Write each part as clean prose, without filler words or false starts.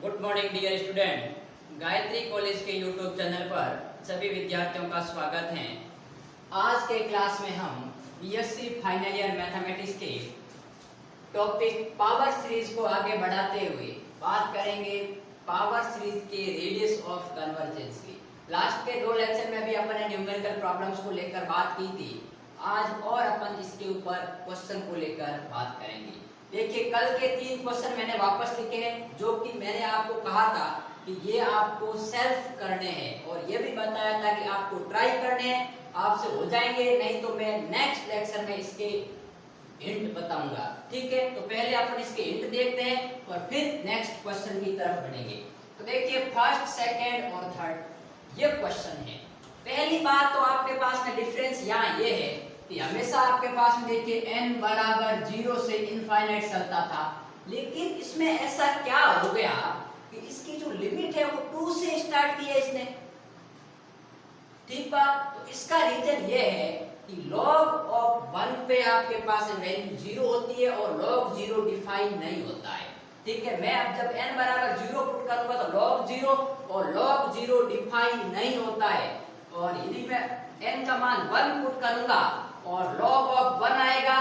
Good morning dear student. Gayatri college के YouTube channel पर सभी विद्यार्थियों का स्वागत है। आज के क्लास में हम बीएससी फाइनल ईयर मैथमेटिक्स के टॉपिक पावर सीरीज को आगे बढ़ाते हुए बात करेंगे पावर सीरीज के रेडियस ऑफ कन्वर्जेंस की। लास्ट के 2 लेक्चर में भी अपन ने न्यूमेरिकल प्रॉब्लम्स को लेकर बात की थी। आज और अपन इसके ऊपर क्वेश्चन को लेकर बात करेंगे। देखिए, कल के 3 क्वेश्चन मैंने वापस लिखे हैं, जो कि मैंने आपको कहा था कि ये आपको सेल्फ करने हैं और ये भी बताया था कि आपको ट्राई करने हैं, आपसे हो जाएंगे, नहीं तो मैं नेक्स्ट लेक्चर में इसके हिंट बताऊंगा। ठीक है, तो पहले अपन इसके हिंट देखते हैं और फिर नेक्स्ट क्वेश्चन की तरफ बढ़ेंगे। तो देखिए, फर्स्ट, सेकंड और थर्ड ये क्वेश्चन है। पहली बात तो आपके पास में डिफरेंस यहाँ ये है कि हमेशा आपके पास में देखिए n बराबर 0 से इनफाइनाइट चलता था, लेकिन इसमें ऐसा क्या हो गया कि इसकी जो लिमिट है वो 2 से स्टार्ट की है इसने। ठीक बात, तो इसका रीजन ये है कि log ऑफ 1 पे आपके पास वैल्यू 0 होती है और log 0 डिफाइन नहीं होता है। ठीक है, मैं अब जब n बराबर 0 पुट करूंगा तो log 0 और log 0 डिफाइन नहीं होता है, और यदि मैं n का मान 1 पुट करूंगा और log ऑफ 1 आएगा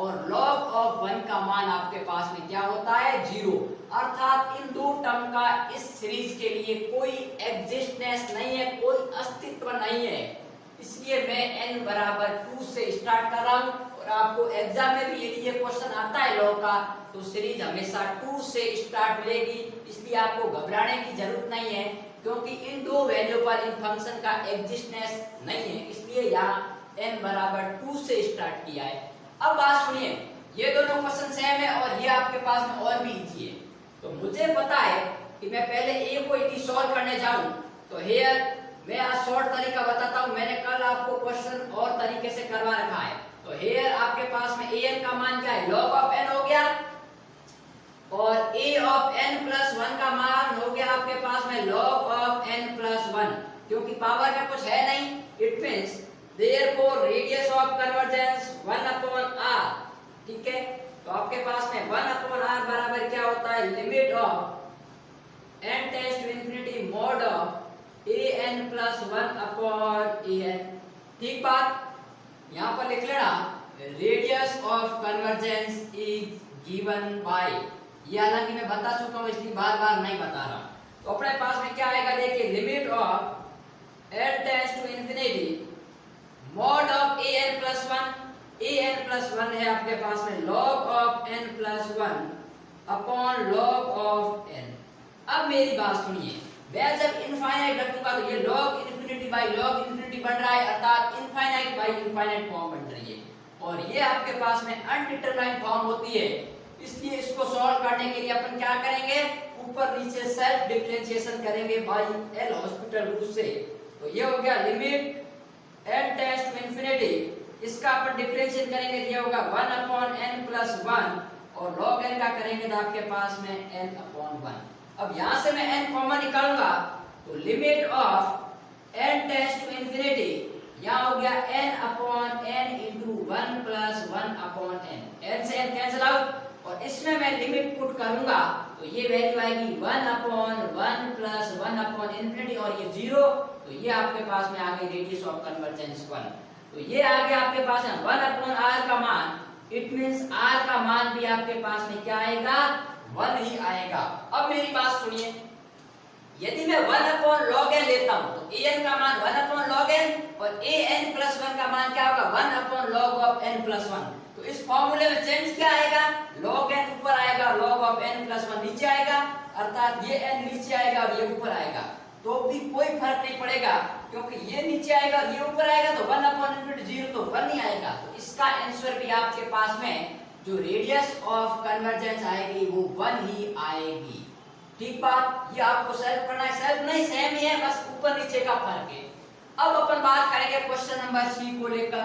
और log ऑफ 1 का मान आपके पास में क्या होता है 0। अर्थात इन 2 टर्म का इस सीरीज के लिए कोई एग्जिस्टेंस नहीं है, कोई अस्तित्व नहीं है। इसलिए मैं n बराबर 2 से स्टार्ट कर रहा हूं और आपको एग्जाम में भी यदि ये क्वेश्चन आता है log का तो सीरीज हमेशा 2 से स्टार्ट मिलेगी। इसलिए आपको घबराने की जरूरत नहीं है, क्योंकि इन 2 वैल्यू पर इन फंक्शन का एग्जिस्टेंस नहीं है। इसलिए यहाँ n बराबर 2 से स्टार्ट किया है। अब बात सुनिए, ये दोनों क्वेश्चन सेम है और ये आपके पास में और भी इजी है। तो मुझे पता है कि मैं पहले a को यदि सॉल्व करने जाऊं तो हियर मैं आज शॉर्ट तरीका बताता हूं। मैंने कल आपको क्वेश्चन और तरीके से करवा रखा है। तो हियर आपके पास में an का मान क्या है, log ऑफ n हो गया, और a ऑफ n प्लस 1 का मान हो गया आपके पास में log ऑफ n प्लस 1। क्योंकि पावर में कुछ है नहीं, it means therefore radius of convergence 1 upon r। ठीक है, तो आपके पास में 1 upon r बराबर क्या होता है, limit of n tends to infinity mod of an plus 1 upon an। ठीक बात, यहाँ पर लिख लेना radius of convergence is given by, ये हालांकि मैं बता चुका हूँ इसलिए बार बार नहीं बता रहा हूँ। तो अपने पास में क्या आएगा, देखिए limit of n tends to infinity mod of an plus 1। an plus 1 है आपके पास में log of n plus 1 upon log of n। अब मेरी बात सुनिए, मैं जब इनफाइनाइट रखूंगा तो ये log infinity by log infinity बन रहा है, अर्थात इनफाइनाइट बाय इनफाइनाइट फॉर्म बन रही है, और ये आपके पास में अनडिटरमाइंड फॉर्म होती है। इसलिए इसको सॉल्व करने के लिए अपन क्या करेंगे, ऊपर नीचे सेल्फ डिफरेंशिएशन करेंगे बाय एल हॉस्पिटल रूल से। तो ये हो गया limit n tends to infinity, इसका अपन डिफरेंशिएट करेंगे, ये होगा 1 अपॉन n प्लस 1, और log n का करेंगे तो आपके पास में n अपॉन 1। अब यहाँ से मैं n कॉमन निकालूंगा तो limit of n tends to infinity यहाँ हो गया n upon n into 1 plus 1 upon n। n से n कैंसिल आउट, और इसमें मैं लिमिट पुट करूंगा तो ये वैल्यू आएगी 1 अपॉन 1 प्लस 1 अपॉन इंफिनिटी, और ये 0, तो ये आपके पास में आ गई रेडियस ऑफ कन्वर्जेंस 1। तो ये आ गया आपके पास में 1 अपॉन r का मान, इट मींस r का मान भी आपके पास में क्या आएगा, 1 ही आएगा। अब मेरी बात सुनिए, यदि मैं 1 अपॉन log n लेता हूं तो an का मान 1 अपॉन log n और an प्लस 1 का मान क्या होगा, 1 upon log of n plus 1। तो इस फॉर्मूले में चेंज क्या आएगा, log n ऊपर आएगा, log ऑफ n प्लस 1 नीचे आएगा, अर्थात ये n नीचे आएगा और ये ऊपर आएगा, तो भी कोई फर्क नहीं पड़ेगा, क्योंकि ये नीचे आएगा और ये ऊपर आएगा, तो 1 अपॉन इनफिनिटी 0 तो 1 ही आएगा। तो इसका आंसर भी आपके पास में जो रेडियस ऑफ कन्वर्जेंस आएगी वो 1 ही आएगी। ठीक बात, ये आपको सेल्फ करना है, सेल्फ नहीं सेम ही है, बस ऊपर नीचे का फर्क है। अब अपन बात करेंगे क्वेश्चन नंबर सी को लेकर।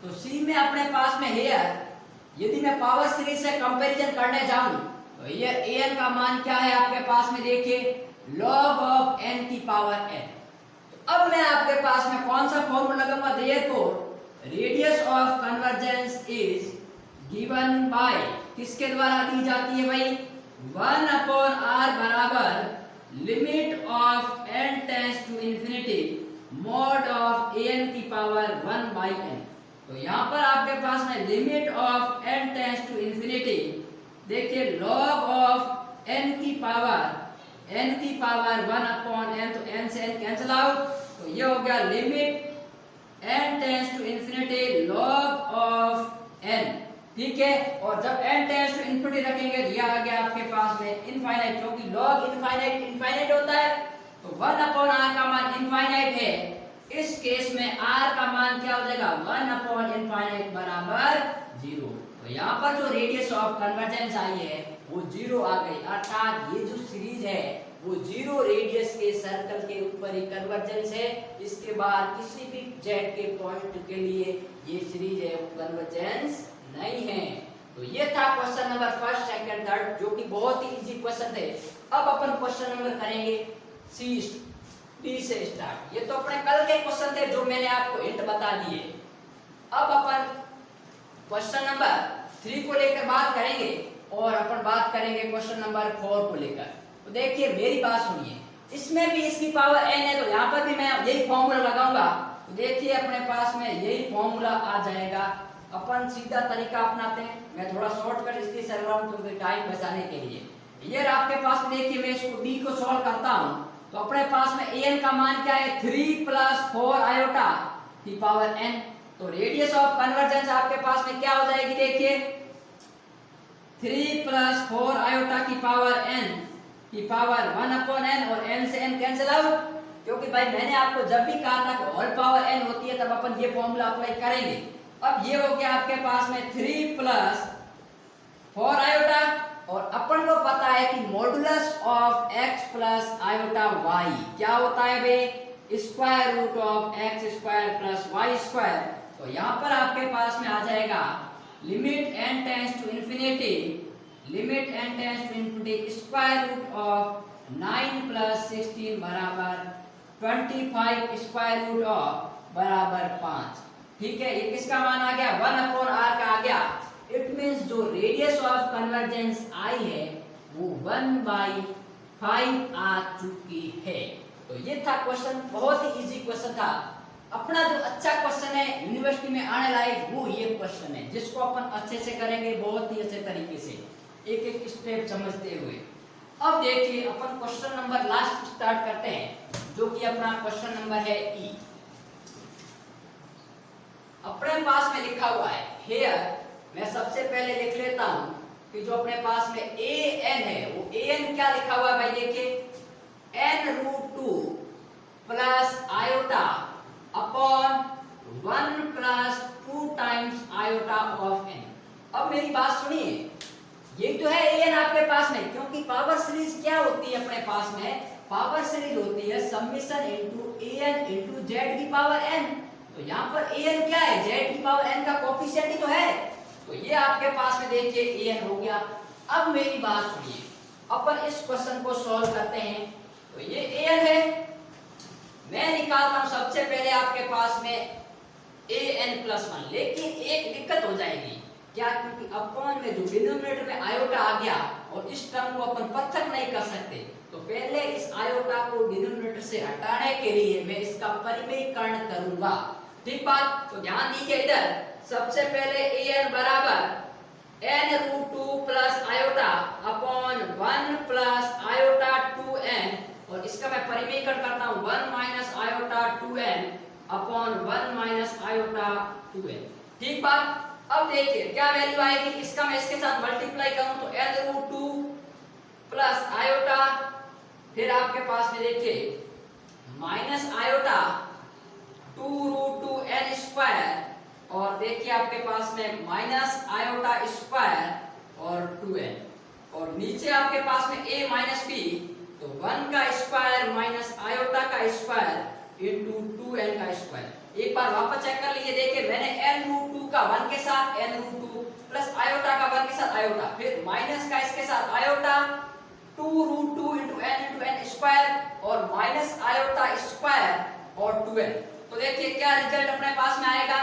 तो सी में अपने पास में है, यदि मैं पावर सीरीज से कंपैरिजन करने जाऊं तो ये an का मान क्या है आपके पास में, देखिए log ऑफ n की पावर n। तो अब मैं आपके पास में कौन सा फॉर्मूला लगाऊंगा, therefore radius of convergence is given by, किसके द्वारा दी जाती है भाई, 1 अपॉन r बराबर limit of n tends to infinity mod of an की पावर 1 बाई n। तो यहाँ पर आपके पास में limit of n tends to infinity, देखिए log ऑफ n की पावर 1 अपॉन n, तो n से n कैंसिल आउट, तो ये हो गया limit n tends to infinity log of n। ठीक है, और जब n टेंड्स टू इंफिनिटी रखेंगे तो यह आ गया आपके पास में इनफाइनाइट, क्योंकि log इनफाइनाइट होता है, तो 1 अपॉन r का मान इनफाइनाइट है। इस केस में r का मान क्या हो जाएगा, 1 अपॉन इनफाइनाइट बराबर 0। तो यहाँ पर जो रेडियस ऑफ कन्वर्जेंस आई है वो 0 आ गई, अर्थात ये जो सीरीज है वो 0 रेडियस के सर्कल के ऊपर ही कन्वर्जेंस है। इसके बाद किसी भी z के पॉइंट के लिए ये सीरीज है वो कन्वर्जेंस नहीं है। तो ये था question number first, second, third, जो कि बहुत ही इजी क्वेश्चन थे। अब अपन क्वेश्चन नंबर करेंगे डी से स्टार्ट। ये तो अपने कल के क्वेश्चन थे जो मैंने आपको हिंट बता दिए। अब अपन क्वेश्चन नंबर 3 को लेकर बात करेंगे और अपन बात करेंगे क्वेश्चन नंबर 4 को लेकर। तो देखिए मेरी बात सुनिए, इसमें भी इसकी पावर n है, तो यहाँ पर भी मैं यही फॉर्मूला लगाऊंगा। तो देखिए अपने पास में यही फॉर्मूला आ जाएगा। अपन सीधा तरीका अपनाते हैं, मैं थोड़ा शॉर्टकट इसलिए चल रहा हूँ क्योंकि टाइम बचाने के लिए। ये आपके पास में देखिए मैं इसको d को सॉल्व करता हूँ, तो अपने पास में an का मान क्या है, 3 + 4 आयोटा की पावर n। तो रेडियस ऑफ कन्वर्जेंस आपके पास में क्या हो जाएगी, देखिए 3 + 4 आयोटा की पावर n की पावर 1 अपॉन n, और n से n कैंसिल आउट, क्योंकि भाई मैंने आपको जब भी कहा था कि होल पावर n होती है तब अपन ये फॉर्मूला अप्लाई करेंगे। अब ये हो गया आपके पास में 3 + 4 आयोटा, और अपन को पता है कि modulus of x + iota y क्या होता है भाई, square root of x² + y²। तो यहाँ पर आपके पास में आ जाएगा limit n tends to infinity square root of 9 + 16 बराबर 25 स्क्वायर रूट ऑफ बराबर 5। ठीक है, ये किसका मान आ गया, 1 अपॉन r का आ गया। इट मींस जो रेडियस ऑफ कन्वर्जेंस आई है वो 1/5 आ चुकी है। तो ये था क्वेश्चन, बहुत ही इजी क्वेश्चन था। अपना जो अच्छा क्वेश्चन है यूनिवर्सिटी में आने लायक वो ये क्वेश्चन है, जिसको अपन अच्छे से करेंगे, बहुत ही अच्छे तरीके से एक एक स्टेप समझते हुए। अब देखिए अपन क्वेश्चन नंबर लास्ट स्टार्ट करते हैं, जो कि अपना क्वेश्चन नंबर है ई। अपने पास में लिखा हुआ है हेयर, मैं सबसे पहले लिख लेता हूं कि जो अपने पास में an है वो an क्या लिखा हुआ है भाई, देखिए n√2 + iota upon 1 + 2 times iota of n। अब मेरी बात सुनिए, ये तो है an आपके पास में, क्योंकि पावर सीरीज क्या होती है अपने पास में, पावर सीरीज होती है समेशन * an * z की पावर n। तो यहाँ पर an क्या है, z की पावर n का कोफिशिएंट ही तो है। तो ये आपके पास में देखिए an हो गया। अब मेरी बात सुनिए, अपन इस क्वेश्चन को सॉल्व करते हैं। तो ये an है, मैं निकालता हूं सबसे पहले आपके पास में an+1, लेकिन एक दिक्कत हो जाएगी क्या, क्योंकि अपॉन में जो डिनोमिनेटर में आयोटा आ गया और इस टर्म को अपन पृथक नहीं कर सकते, तो पहले इस आयोटा को डिनोमिनेटर से हटाने के लिए मैं इसका परिमेयीकरण करूंगा। ठीक बात, तो ध्यान दीजिए इधर। सबसे पहले an बराबर n√2 + iota upon 1 + iota 2n, और इसका मैं परिमेयीकरण करता हूं 1 - iota 2n upon 1 - iota 2n। ठीक बात। अब देखिए क्या वैल्यू आएगी, इसका मैं इसके साथ मल्टीप्लाई करूं तो n√2 + आयोटा, फिर आपके पास में देखिए माइनस आयोटा 2√2n², और देखिए आपके पास में माइनस आयोटा स्क्वायर और 2n, और नीचे आपके पास में a - b, तो 1 का स्क्वायर माइनस आयोटा का स्क्वायर इनटू 2n का स्क्वायर। एक बार वापस चेक कर लीजिए, देखिए मैंने n√2 का 1 के साथ n√2 प्लस आयोटा का 1 के साथ आयोटा, फिर माइनस का इसके साथ आयोटा 2√2 * n स्क्वायर और माइनस आयोटा स्क्वायर और 2n। तो देखिए क्या रिजल्ट अपने पास में आएगा,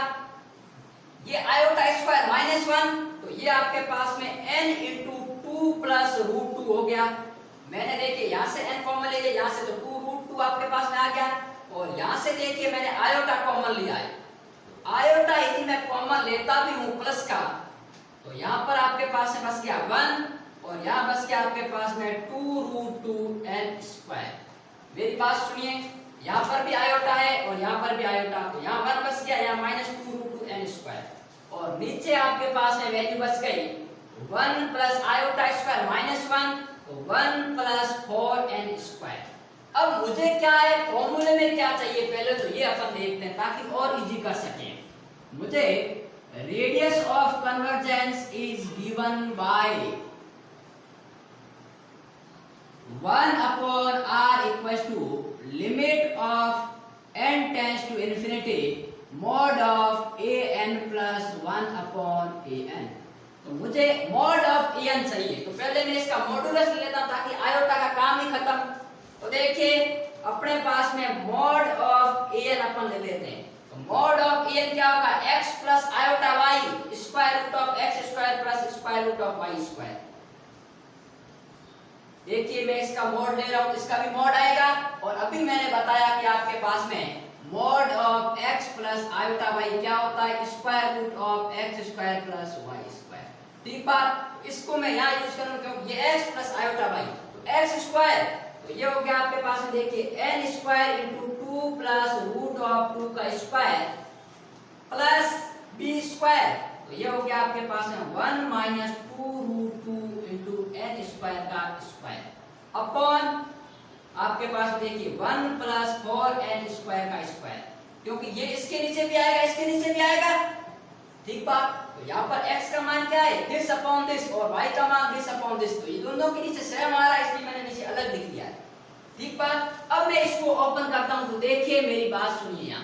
ये आयोटा स्क्वायर -1, तो ये आपके पास में n * 2 2 प्लस रूट 2 हो गया। मैंने देखिए यहाँ से n कॉमन ले लिया, यहाँ से तो 2 रूट 2 आपके पास में आ गया, और यहाँ से देखिए मैंने आयोटा कॉमन लिया है। आयोटा यदि मैं कॉमन लेता भी हूँ प्लस का, तो यहाँ पर आपके पास में बच गया 1, और यहाँ बच गया आपके पास में 2 रूट 2 n स्क्वायर। मेरी बात सुनिए, यहाँ पर भी आयोटा है और यहाँ पर भी आयोटा, तो यहाँ 1 बच गया, यहाँ माइनस 2 रूट 2 n स्क्वायर, और नीचे आपके पास में वैल्यू बच गई 1 प्लस आयोटा स्क्वायर माइनस 1, तो 1 प्लस 4n स्क्वायर। अब मुझे क्या है, फॉर्मूले में क्या चाहिए, पहले तो ये अपन देखते हैं ताकि और इजी कर सकें। मुझे radius of convergence is given by 1 upon r equals to limit of n tends to infinity mod of an plus 1 upon an। तो मुझे मॉड ऑफ an चाहिए, तो पहले मैं इसका मॉडुलस ले लेता हूं ताकि आयोटा का काम ही खत्म। तो देखिए अपने पास में मॉड ऑफ an अपन ले लेते हैं, तो मॉड ऑफ an क्या होगा, x plus iota y square root of x square plus square root of y square. देखिए मैं इसका मॉड ले रहा हूं, इसका भी मॉड आएगा, और अभी मैंने बताया कि आपके पास में mod of x plus iota y क्या होता है, square root of x square plus y square. ठीक बात, इसको मैं यहाँ यूज करूँ क्योंकि ये x प्लस आयोटा y, तो x स्क्वायर, तो ये हो गया आपके पास में देखिए n square into 2 plus root of 2 का स्क्वायर प्लस b स्क्वायर, तो ये हो गया आपके पास में 1 minus 2 root 2 into n square का स्क्वायर अपॉन आपके पास देखिए 1 प्लस 4n स्क्वायर का स्क्वायर, क्योंकि ये इसके नीचे भी आएगा, इसके नीचे भी आएगा। ठीक बात, तो यहाँ पर x का मान क्या है, दिस अपॉन दिस, और y का मान दिस अपॉन दिस, तो ये दोनों के नीचे सेम आ रहा है, इसलिए मैंने नीचे अलग लिख दिया है। ठीक बात, अब मैं इसको ओपन करता हूं, तो देखिए मेरी बात सुनिए,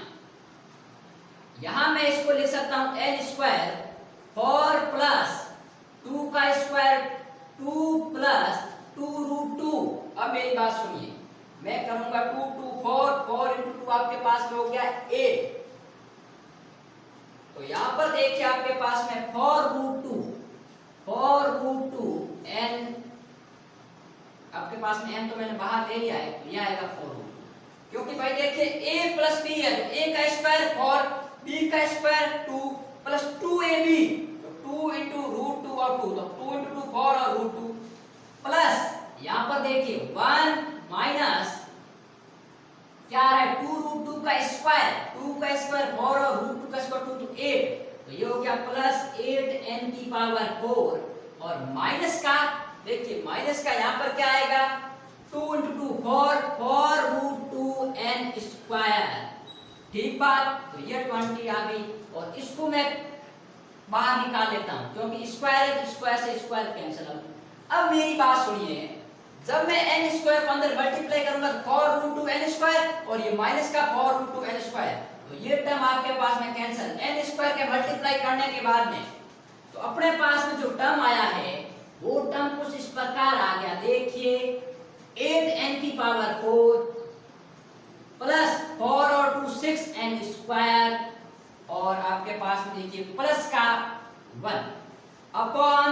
यहाँ मैं इसको लिख सकता हूं n स्क्वायर 4 प्लस 2 का स्क्वायर 2 प्लस 2 रूट 2। अब मेरी बात सुनिए, मैं करूंगा 2 2 4, 4 इंटू 2 आपके पास में हो गया 8, तो यहां पर देखिए आपके पास में 4 रूट 2 n, आपके पास में n तो मैंने बाहर ले लिया है, तो यह आएगा 4 रूट 2, क्योंकि भाई देखिए a प्लस b है, तो a का स्क्वायर 4, b का स्क्वायर 2 प्लस 2ab, तो 2 इंटू रूट 2 और 2, तो 2 इंटू 2 4 और रूट 2 प्लस यहाँ पर देखिए 1 माइनस क्या आ रहा है 2 रूट 2 का स्क्वायर, 2 का स्क्वायर 4 और रूट 2 का स्क्वायर 2 तो 8, तो ये हो गया प्लस 8n की पावर 4, और माइनस का देखिए माइनस का यहाँ पर क्या आएगा 2 इंटू 2 4 रूट 2n स्क्वायर। ठीक बात, तो ये 20 आ गई, और इसको मैं बाहर निकाल लेता हूँ क्योंकि स्क्वायर है, तो स्क्वायर से स्क्वायर कैंसिल आउट। अब मेरी बात सुनिए, जब मैं n स्क्वायर को अंदर मल्टीप्लाई करूंगा 4 रूट 2 n स्क्वायर, और ये माइनस का 4 रूट 2 n स्क्वायर, तो ये टर्म आपके पास में कैंसिल, n स्क्वायर के मल्टीप्लाई करने के बाद में तो अपने पास में जो टर्म आया है वो टर्म कुछ इस प्रकार आ गया, देखिए 8n की पावर 4 प्लस 4 और 2 6n स्क्वायर, और आपके पास में देखिए प्लस का 1 अपॉन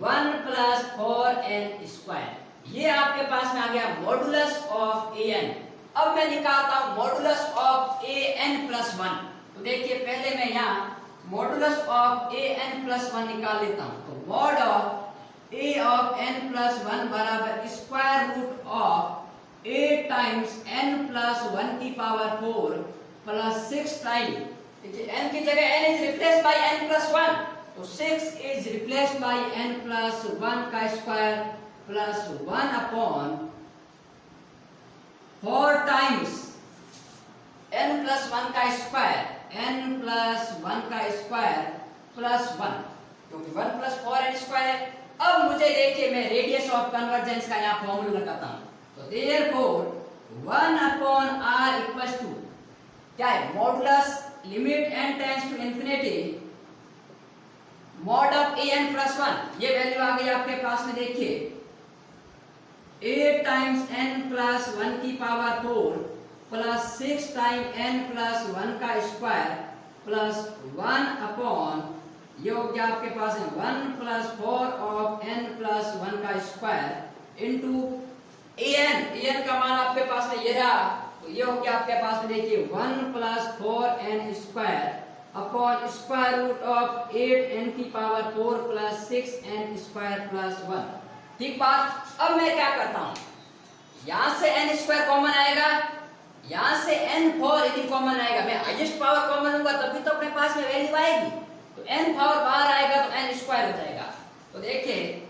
1 प्लस 4n स्क्वायर, ये आपके पास में आ गया मॉडुलस ऑफ an। अब मैं निकालता हूं मॉडुलस ऑफ an प्लस 1, तो देखिए पहले मैं यहाँ मॉडुलस ऑफ an प्लस 1 निकाल लेता हूं, तो mod of a of n plus 1 बराबर square root of 8 times n plus 1 की पावर 4 प्लस 6 टाइम, देखिए n की जगह n is replaced by n plus 1, तो 6 is replaced by n plus 1 का square plus 1 upon 4 times n plus 1 का square, n plus 1 का square plus 1, क्योंकि 1 plus 4n square है। अब मुझे देखिए मैं रेडियस ऑफ कन्वर्जेंस का यहाँ फॉर्मूला लगाता हूँ, तो therefore 1 upon r equals to क्या है, modulus limit n tends to infinity mod of an plus 1, ये वैल्यू आ गई आपके पास में देखिए 8 टाइम्स n प्लस 1 की power 4 plus 6 time n plus 1 का स्क्वायर प्लस 1 अपॉन ये हो गया आपके पास है 1 प्लस 4 ऑफ n प्लस का स्क्वायर इंटू an का मान आपके पास में ये रहा, तो ये हो गया आपके पास में देखिए 1 plus 4n square upon square root of 8n की power 4 plus 6n square plus 1। ठीक बात। अब मैं क्या करता हूं, यहां से n स्क्वायर कॉमन आएगा, यहां से n4 यदि कॉमन आएगा, मैं हाईएस्ट पावर कॉमन लूंगा तभी तो अपने पास में वैल्यू आएगी, तो n पावर बाहर आएगा तो n स्क्वायर हो जाएगा। तो देखिए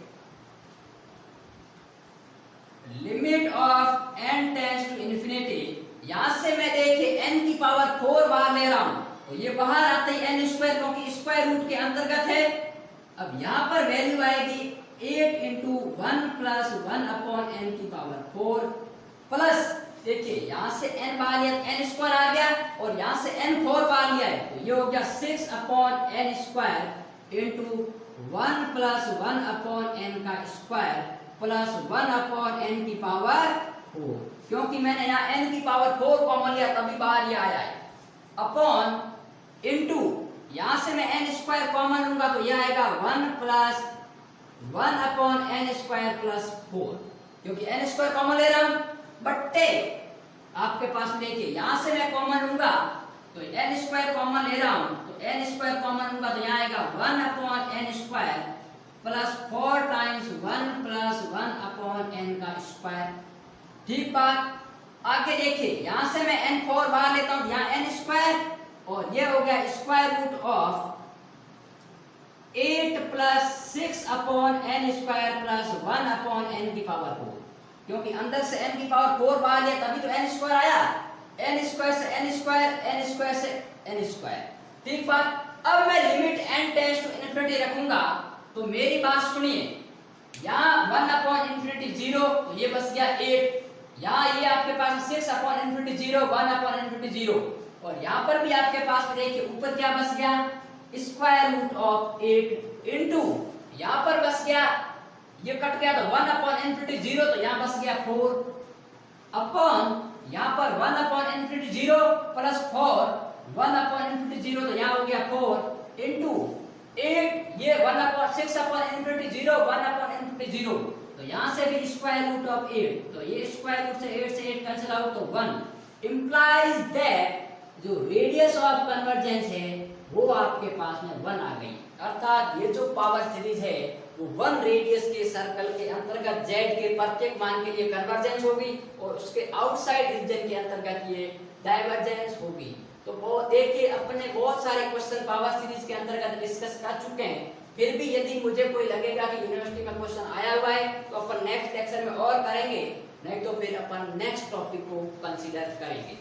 limit of n tends to infinity, यहां से मैं देखिए n की पावर 4 बाहर ले रहा हूं, तो ये बाहर आते ही n स्क्वायर, क्योंकि स्क्वायर रूट के अंतर्गत है। अब यहां पर वैल्यू आएगी 8 इंटू 1 प्लस 1 अपॉन n की पावर 4 प्लस, देखिए यहां से n बाहर लिया n स्क्वायर आ गया और यहां से n 4 बाहर लिया है, तो ये हो गया 6 upon n square into 1 plus 1 upon n का स्क्वायर प्लस 1 अपॉन n की पावर 4, क्योंकि मैंने यहाँ n की पावर 4 कॉमन लिया तभी बाहर ये आया है, अपॉन इंटू यहां से मैं n स्क्वायर कॉमन लूंगा तो यह आएगा 1 plus 1 upon n square plus 4, क्योंकि n स्क्वायर कॉमन ले रहा हूं, बट्टे आपके पास में देखिए यहां से मैं कॉमन लूंगा तो n स्क्वायर कॉमन ले रहा हूं, तो n स्क्वायर कॉमन लूंगा तो यहां आएगा 1 upon n square plus 4 times 1 plus 1 upon n का स्क्वायर। ठीक बात। आगे देखिए यहां से मैं n4 बाहर लेता हूं, यहां n स्क्वायर और ये हो गया square root of 8 plus 6 upon n square plus 1 upon n की पावर 4, क्योंकि अंदर से n की पावर 4 बाहर लिया तभी तो n स्क्वायर आया, n स्क्वायर से n स्क्वायर, n स्क्वायर से n स्क्वायर। ठीक बात। अब मैं limit n tends to infinity रखूंगा, तो मेरी बात सुनिए, यहाँ 1 अपॉन इंफिनिटी 0, तो ये बस गया 8, यहाँ ये आपके पास 6 अपॉन इंफिनिटी 0, 1 अपॉन इंफिनिटी 0, और यहाँ पर भी आपके पास में देखिए ऊपर क्या बस गया स्क्वायर रूट ऑफ 8 इंटू यहाँ पर बस गया, ये कट गया तो 1 अपॉन इंफिनिटी 0, तो यहाँ बस गया 4 अपॉन यहाँ पर 1 upon infinity 0 plus 4 1 upon infinity 0, तो यहाँ हो गया 4 इंटू 8, ये 1 upon 6 upon infinity 0 1 upon infinity 0, तो यहाँ से भी स्क्वायर रूट ऑफ 8, तो ये स्क्वायर रूट से 8 से 8 कैंसिल आउट तो 1 इंप्लाइज दैट जो रेडियस ऑफ कन्वर्जेंस है वो आपके पास में 1 आ गई, अर्थात ये जो पावर सीरीज है वो 1 रेडियस के सर्कल के अंतर्गत z के प्रत्येक मान के लिए कन्वर्जेंस होगी और उसके आउटसाइड रीजन के अंतर्गत ये डाइवर्जेंस होगी। तो वो देखिए अपने बहुत सारे क्वेश्चन पावर सीरीज के अंतर्गत डिस्कस कर चुके हैं, फिर भी यदि मुझे कोई लगेगा कि यूनिवर्सिटी में क्वेश्चन आया हुआ है तो अपन नेक्स्ट लेक्चर में और करेंगे, नहीं तो फिर अपन नेक्स्ट टॉपिक को कंसीडर करेंगे।